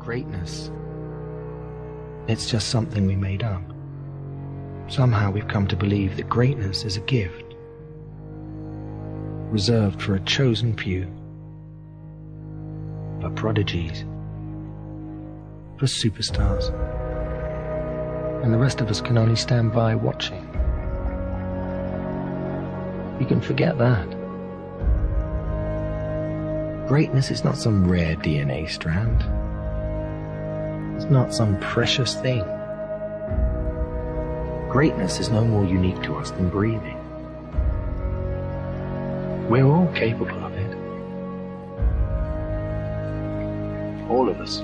Greatness, it's just something we made up. Somehow we've come to believe that greatness is a gift, reserved for a chosen few, for prodigies, for superstars, and the rest of us can only stand by watching. You can forget that. Greatness is not some rare DNA strand. It's not some precious thing. Greatness is no more unique to us than breathing. We're all capable of it. All of us.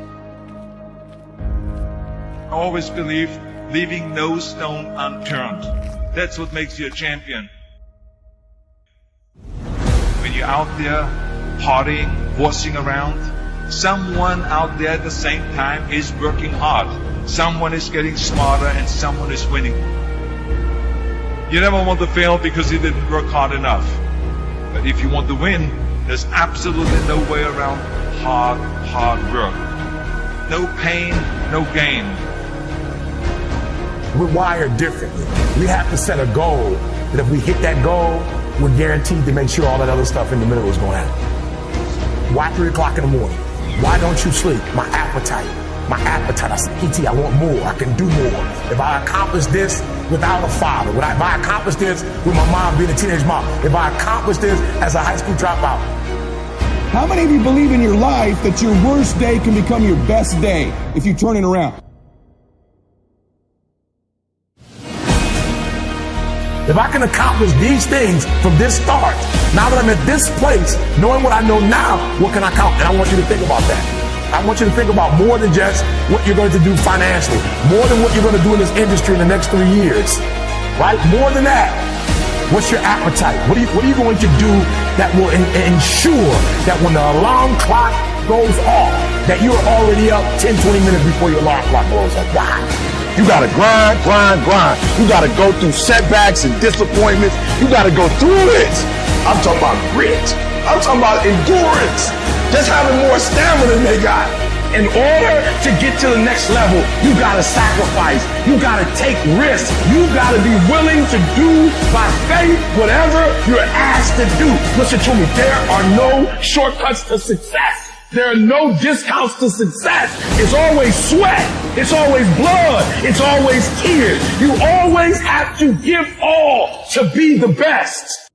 I always believe leaving no stone unturned. That's what makes you a champion. When you're out there partying, horsing around, someone out there at the same time is working hard. Someone is getting smarter and someone is winning. You never want to fail because you didn't work hard enough. But if you want to win, there's absolutely no way around hard work. No pain, no gain. We're wired differently. We have to set a goal that if we hit that goal, we're guaranteed to make sure all that other stuff in the middle is going to happen. Why 3 o'clock in the morning? Why don't you sleep? My appetite. I said, PT, I want more. I can do more. If I accomplish this without a father, if I accomplish this with my mom being a teenage mom, if I accomplish this as a high school dropout. How many of you believe in your life that your worst day can become your best day if you turn it around? If I can accomplish these things from this start, now that I'm at this place, knowing what I know now, what can I accomplish? And I want you to think about that. I want you to think about more than just what you're going to do financially, more than what you're going to do in this industry in the next 3 years, right? More than that, what's your appetite? What are you going to do that will ensure that when the alarm clock goes off, that you're already up 10, 20 minutes before your alarm clock goes off? Why? You gotta grind. You gotta go through setbacks and disappointments. You gotta go through it. I'm talking about grit. I'm talking about endurance. Just having more stamina than they got. In order to get to the next level, you gotta sacrifice. You gotta take risks. You gotta be willing to do by faith whatever you're asked to do. Listen to me, there are no shortcuts to success. There are no discounts to success. It's always sweat. It's always blood. It's always tears. You always have to give all to be the best.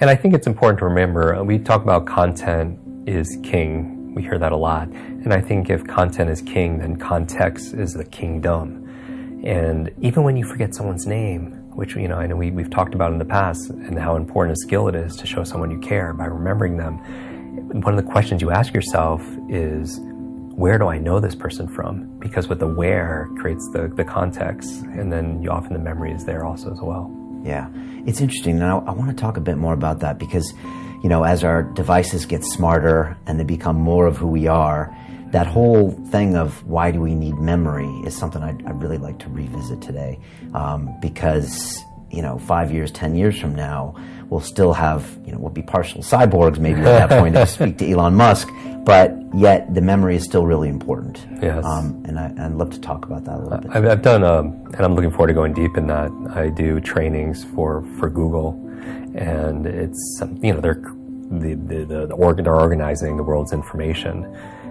And I think it's important to remember, we talk about content is king. We hear that a lot. And I think if content is king, then context is the kingdom. And even when you forget someone's name, which, I know we've talked about in the past, and how important a skill it is to show someone you care by remembering them. One of the questions you ask yourself is, where do I know this person from? Because with the where creates the context, and then often the memory is there also as well. Yeah, it's interesting. Now, I want to talk a bit more about that because, as our devices get smarter and they become more of who we are, that whole thing of why do we need memory is something I'd really like to revisit today, because 5 years, 10 years from now, we'll still have, we'll be partial cyborgs maybe at that point to speak to Elon Musk, but yet the memory is still really important. Yes. And I'd love to talk about that a little bit. I've done, and I'm looking forward to going deep in that. I do trainings for Google, and it's, they're organizing the world's information.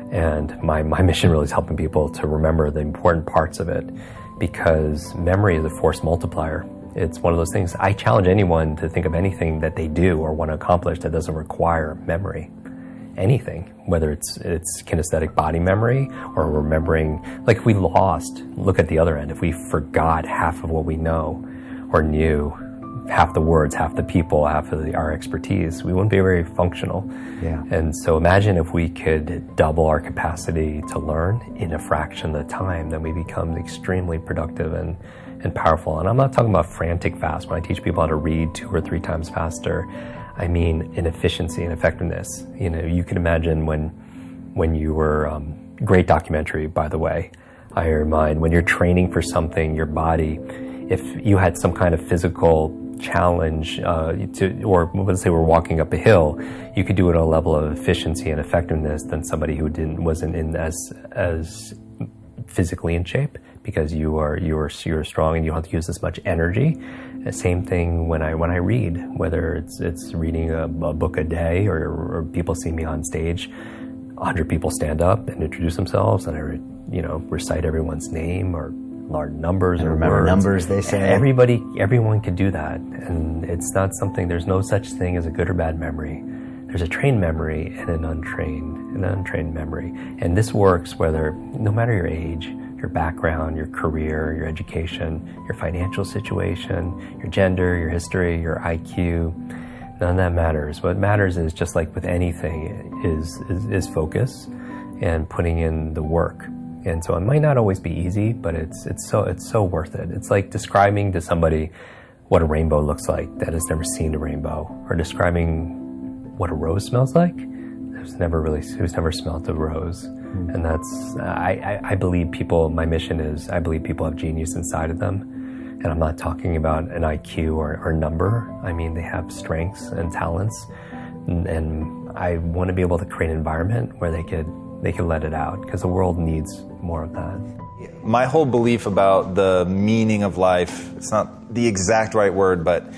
And my mission really is helping people to remember the important parts of it, because memory is a force multiplier. It's one of those things. I challenge anyone to think of anything that they do or want to accomplish that doesn't require memory. Anything, whether it's kinesthetic body memory or remembering, like if we lost, look at the other end, if we forgot half of what we know or knew, half the words, half the people, half of our expertise, we wouldn't be very functional. Yeah. And so imagine if we could double our capacity to learn in a fraction of the time, then we become extremely productive and powerful. And I'm not talking about frantic fast. When I teach people how to read 2 or 3 times faster, I mean in efficiency and effectiveness. You can imagine when you were, great documentary, by the way, I remind, when you're training for something, your body, if you had some kind of physical challenge or let's say we're walking up a hill, you could do it at a level of efficiency and effectiveness than somebody who wasn't in as physically in shape, because you're strong and you don't have to use as much energy. The same thing when I read, whether it's reading a book a day or people see me on stage, 100 people stand up and introduce themselves, and I recite everyone's name or large numbers or remember words. Numbers, they say. Everyone could do that, and it's not something. There's no such thing as a good or bad memory. There's a trained memory and an untrained memory, and this works no matter your age, your background, your career, your education, your financial situation, your gender, your history, your IQ. None of that matters. What matters is, just like with anything, is focus and putting in the work. And so it might not always be easy, but it's so worth it. It's like describing to somebody what a rainbow looks like that has never seen a rainbow, or describing what a rose smells like who's never smelled a rose. And that's I believe people. My mission is, I believe people have genius inside of them. And I'm not talking about an IQ or number. I mean, they have strengths and talents, and I want to be able to create an environment where they could let it out, because the world needs more of that. My whole belief about the meaning of life, it's not the exact right word, but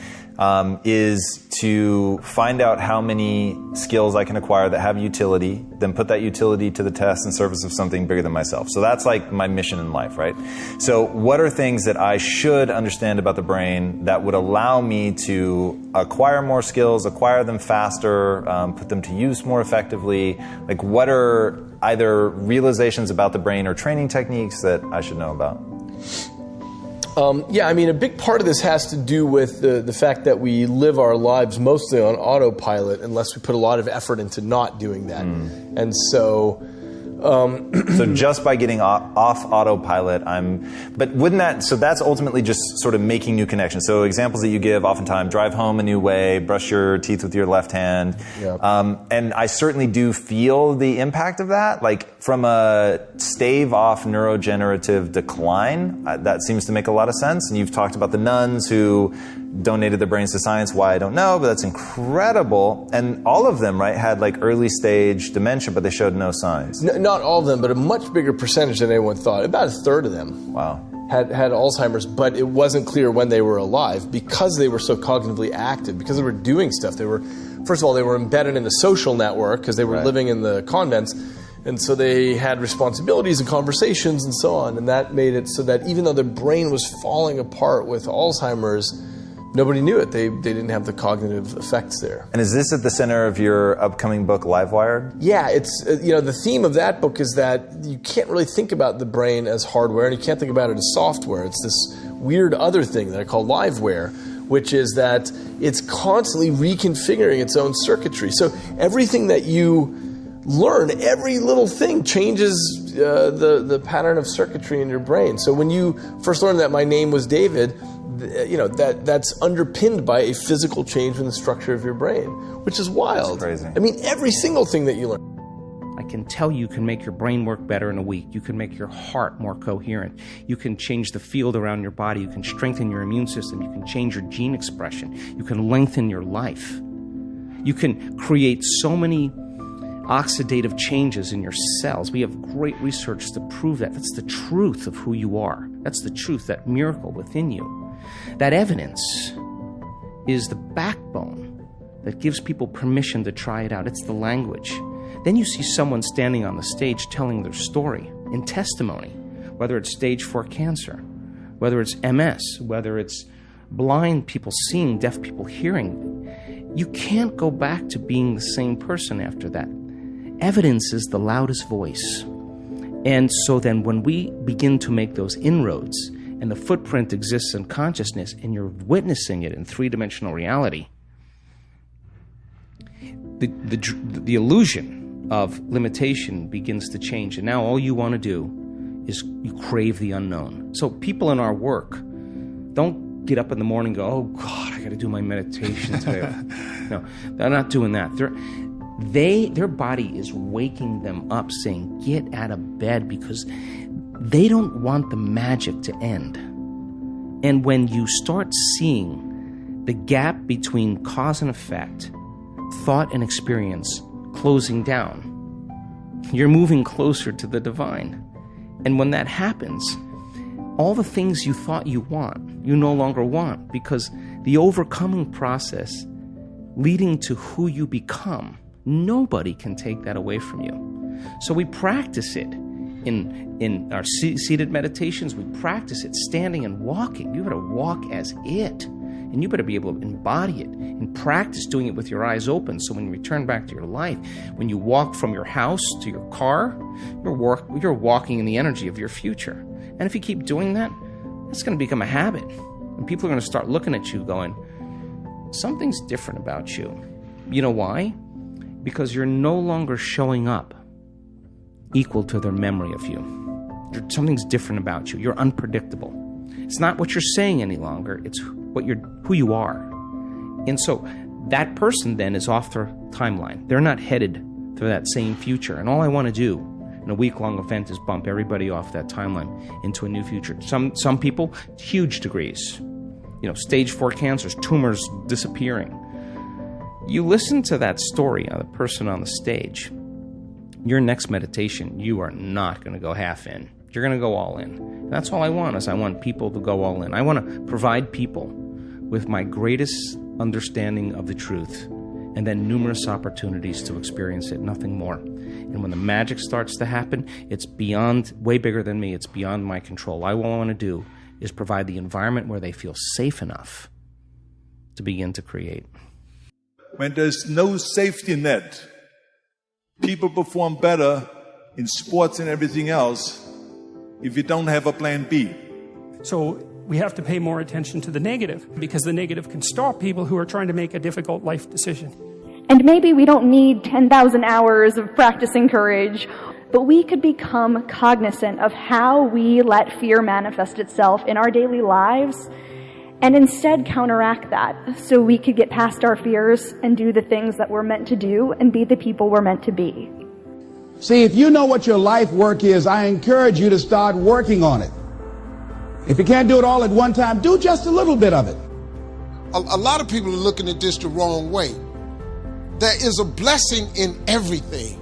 is to find out how many skills I can acquire that have utility, then put that utility to the test in service of something bigger than myself. So that's like my mission in life, right? So what are things that I should understand about the brain that would allow me to acquire more skills, acquire them faster, put them to use more effectively? Like, what are either realizations about the brain or training techniques that I should know about? A big part of this has to do with the fact that we live our lives mostly on autopilot unless we put a lot of effort into not doing that. And so... so just by getting off autopilot, but wouldn't that, so that's ultimately just sort of making new connections. So examples that you give oftentimes: drive home a new way, brush your teeth with your left hand. Yep. And I certainly do feel the impact of that. Like, from a stave off neurodegenerative decline, that seems to make a lot of sense. And you've talked about the nuns who donated their brains to science. Why, I don't know, but that's incredible. And all of them, right, had like early stage dementia, but they showed no signs. Not all of them, but a much bigger percentage than anyone thought. About a third of them. Wow. Had Alzheimer's, but it wasn't clear when they were alive, because they were so cognitively active, because they were doing stuff. First of all, they were embedded in the social network because they were living in the convents. And so they had responsibilities and conversations and so on. And that made it so that even though their brain was falling apart with Alzheimer's, nobody knew it. They didn't have the cognitive effects there. And is this at the center of your upcoming book, Livewired? Yeah, it's the theme of that book is that you can't really think about the brain as hardware, and you can't think about it as software. It's this weird other thing that I call liveware, which is that it's constantly reconfiguring its own circuitry. So everything that you learn, every little thing changes the pattern of circuitry in your brain. So when you first learned that my name was David, that's underpinned by a physical change in the structure of your brain, which is wild. That's crazy. I mean, every single thing that you learn. I can tell you can make your brain work better in a week. You can make your heart more coherent. You can change the field around your body. You can strengthen your immune system. You can change your gene expression. You can lengthen your life. You can create so many oxidative changes in your cells. We have great research to prove that. That's the truth of who you are. That's the truth, that miracle within you. That evidence is the backbone that gives people permission to try it out. It's the language. Then you see someone standing on the stage telling their story in testimony, whether it's stage 4 cancer, whether it's MS, whether it's blind people seeing, deaf people hearing. You can't go back to being the same person after that. Evidence is the loudest voice. And so then when we begin to make those inroads, and the footprint exists in consciousness, and you're witnessing it in three-dimensional reality, the illusion of limitation begins to change. And now all you want to do is you crave the unknown. So people in our work don't get up in the morning and go, oh God, I got to do my meditation today. No, they're not doing that. Their body is waking them up, saying, get out of bed, because they don't want the magic to end. And when you start seeing the gap between cause and effect, thought and experience, closing down. You're moving closer to the divine. And when that happens, all the things you thought you want, you no longer want, because the overcoming process leading to who you become, nobody can take that away from you. So we practice it in our seated meditations. We practice it standing and walking. You got to walk as it. And you better be able to embody it and practice doing it with your eyes open. So when you return back to your life, when you walk from your house to your car, you're walking in the energy of your future. And if you keep doing that, it's going to become a habit. And people are going to start looking at you going, something's different about you. You know why? Because you're no longer showing up equal to their memory of you. Something's different about you. You're unpredictable. It's not what you're saying any longer. It's who you are. And so that person then is off their timeline. They're not headed to that same future. And all I want to do in a week-long event is bump everybody off that timeline into a new future. Some people, huge degrees. Stage 4 cancers, tumors disappearing. You listen to that story of the person on the stage. Your next meditation, you are not going to go half in. You're going to go all in. And that's all I want, I want people to go all in. I want to provide people with my greatest understanding of the truth, and then numerous opportunities to experience it, nothing more. And when the magic starts to happen, it's beyond, way bigger than me, it's beyond my control. All I want to do is provide the environment where they feel safe enough to begin to create. When there's no safety net, people perform better in sports and everything else if you don't have a plan B. So we have to pay more attention to the negative, because the negative can stop people who are trying to make a difficult life decision. And maybe we don't need 10,000 hours of practicing courage, but we could become cognizant of how we let fear manifest itself in our daily lives, and instead counteract that so we could get past our fears and do the things that we're meant to do and be the people we're meant to be. See, if you know what your life work is, I encourage you to start working on it. If you can't do it all at one time, do just a little bit of it. A lot of people are looking at this the wrong way. There is a blessing in everything.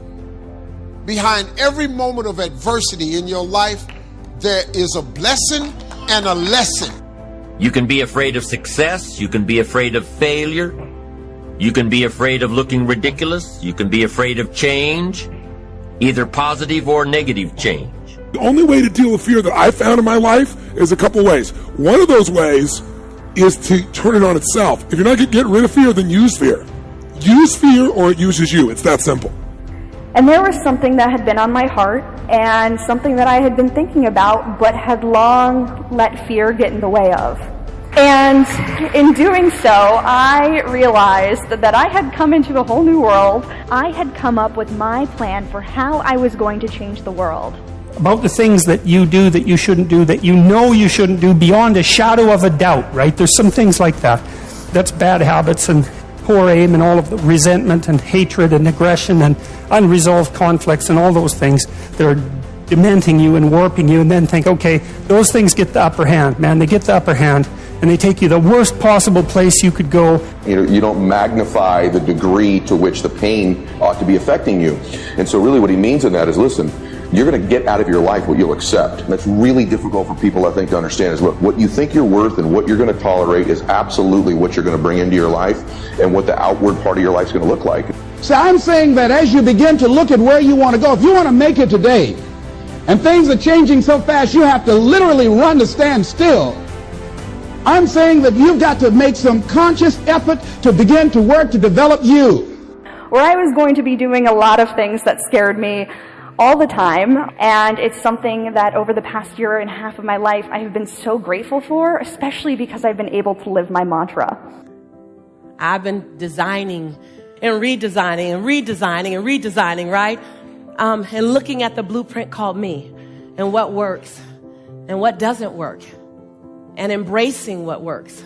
Behind every moment of adversity in your life, there is a blessing and a lesson. You can be afraid of success. You can be afraid of failure. You can be afraid of looking ridiculous. You can be afraid of change, either positive or negative change. The only way to deal with fear that I found in my life is a couple ways. One of those ways is to turn it on itself. If you're not going to get rid of fear, then use fear. Use fear or it uses you. It's that simple. And there was something that had been on my heart and something that I had been thinking about but had long let fear get in the way of. And in doing so, I realized that I had come into a whole new world. I had come up with my plan for how I was going to change the world. About the things that you do that you shouldn't do, that you know you shouldn't do beyond a shadow of a doubt, right? There's some things like that. That's bad habits and poor aim and all of the resentment and hatred and aggression and unresolved conflicts and all those things that are dementing you and warping you, and then think, okay, those things get the upper hand, man. They get the upper hand, and they take you the worst possible place you could go. You don't magnify the degree to which the pain ought to be affecting you. And so really what he means in that is, listen, you're going to get out of your life what you'll accept. And that's really difficult for people, I think, to understand is, look, what you think you're worth and what you're going to tolerate is absolutely what you're going to bring into your life and what the outward part of your life is going to look like. So I'm saying that as you begin to look at where you want to go, if you want to make it today, and things are changing so fast you have to literally run to stand still, I'm saying that you've got to make some conscious effort to begin to work to develop you. Where I was going to be doing a lot of things that scared me all the time, and it's something that over the past year and a half of my life I have been so grateful for, especially because I've been able to live my mantra. I've been designing and redesigning and redesigning and redesigning, right? And looking at the blueprint called me and what works and what doesn't work, and embracing what works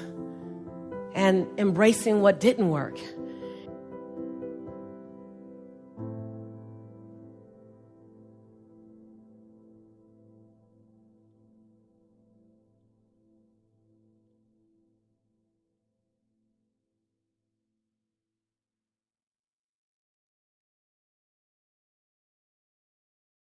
and embracing what didn't work.